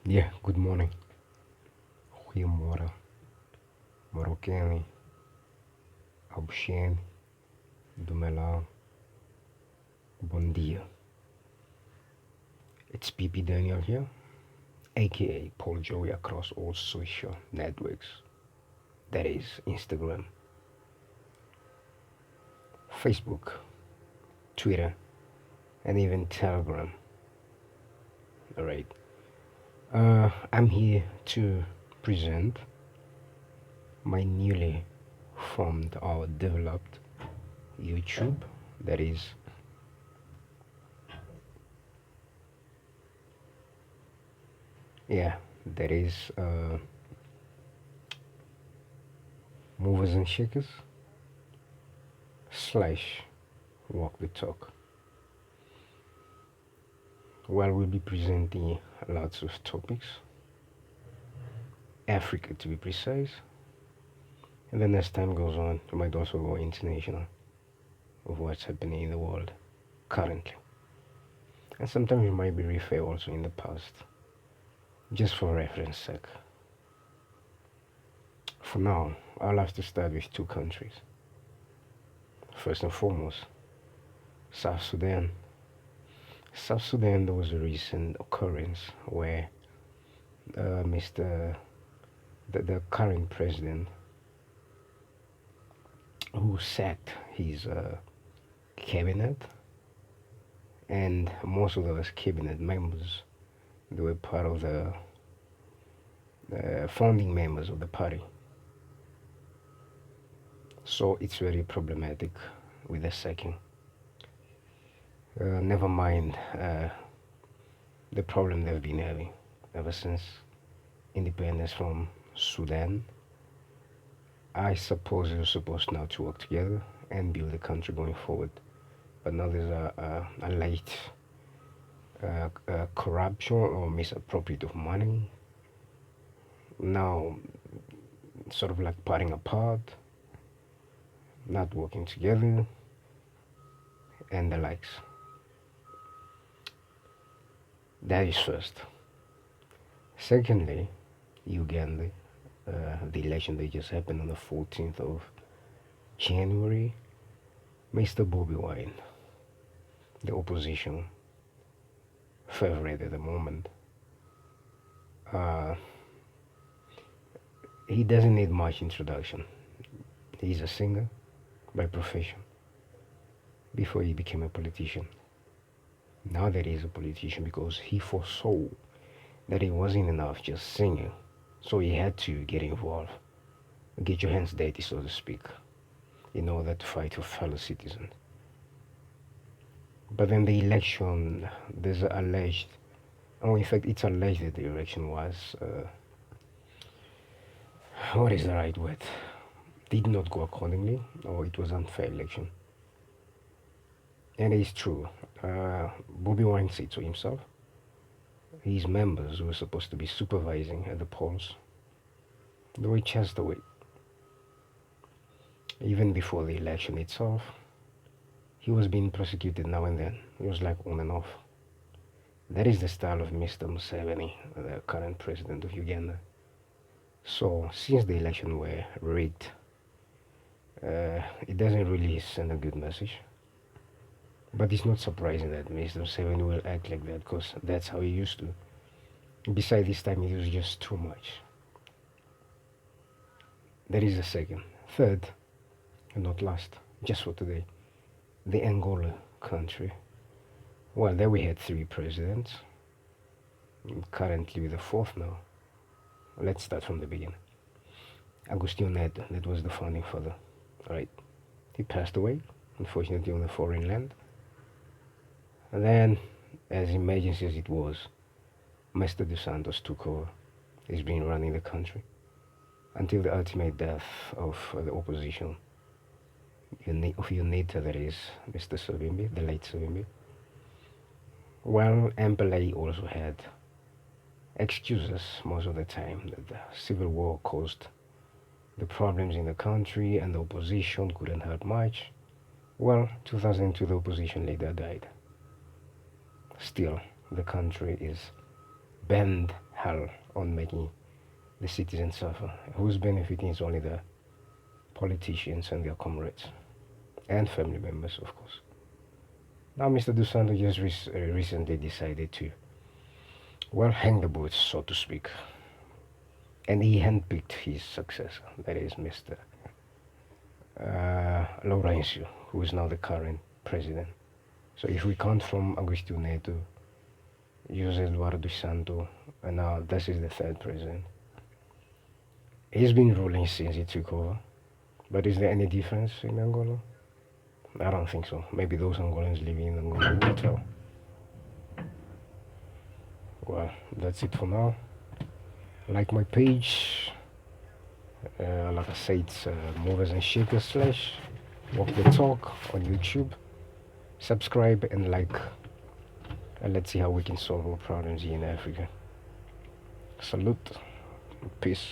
Yeah, good morning. Goedemorgen, Marokkaani, Abshen, Dumela, Bon dia. It's PP Daniel here, aka Paul Joey across all social networks. That is Instagram, Facebook, Twitter, and even Telegram. Alright. I'm here to present my newly formed or developed YouTube. That is yeah, that is movers and shakers slash walk the talk. Well, we'll be presenting lots of topics, Africa to be precise, and then as time goes on, we might also go international of what's happening in the world currently. And sometimes we might be refer also in the past, just for reference sake. For now, I'll have to start with two countries. First and foremost, South Sudan. South Sudan, there was a recent occurrence where Mr. The current president, who sacked his cabinet, and most of those cabinet members, they were part of the founding members of the party. So it's very problematic with the sacking. Never mind the problem they've been having ever since independence from Sudan. I suppose they're supposed now to work together and build the country going forward. But now there's a late corruption or misappropriate of money. Now, sort of like parting apart, not working together, and the likes. That is first. Secondly, Uganda, the election that just happened on the 14th of January, Mr. Bobby Wine, the opposition favorite at the moment, uh, he doesn't need much introduction. He's a singer by profession before he became a politician. Now that he's a politician, because he foresaw that it wasn't enough just singing, so he had to get involved, get your hands dirty, so to speak, in order to fight for fellow citizens. But then the election, there's alleged, oh, in fact, it's alleged that the election was, what is the right word? Did not go accordingly, or it was unfair election. And it's true. Bobby Wine said so himself. His members who were supposed to be supervising at the polls, they were chased away. Even before the election itself, he was being prosecuted now and then. He was like on and off. That is the style of Mr. Museveni, the current president of Uganda. So, since the election were rigged, it doesn't really send a good message. But it's not surprising that Mr. Museveni will act like that, because that's how he used to. Besides, this time it was just too much. That is the second. Third, and not last, just for today, the Angola country. Well, there we had three presidents. Currently with the fourth now. Let's start from the beginning. Agostinho Neto, that was the founding father. Alright. He passed away, unfortunately, on a foreign land. And then, as emergency as it was, Mr. Dos Santos took over. He's been running the country until the ultimate death of the opposition, of UNITA, that is, Mr. Savimbi, the late Savimbi. Well, MPLA also had excuses most of the time that the civil war caused the problems in the country and the opposition couldn't help much. Well, 2002, the opposition leader died. Still, the country is bent hell on making the citizens suffer. Who's benefiting is only the politicians and their comrades and family members, of course. Now, Mr. Dos Santos just recently decided to, well, hang the boots, so to speak. And he handpicked his successor, that is Mr. Lourenço, who is now the current president. So if we count from Agostinho Neto, José Eduardo dos Santos, and now this is the third president. He's been ruling since he took over. But is there any difference in Angola? I don't think so. Maybe those Angolans living in Angola will tell. Well, that's it for now. Like my page, like I said, it's Movers and Shakers slash Walk the Talk on YouTube. Subscribe and like, and let's see how we can solve our problems here in Africa. Salute, peace.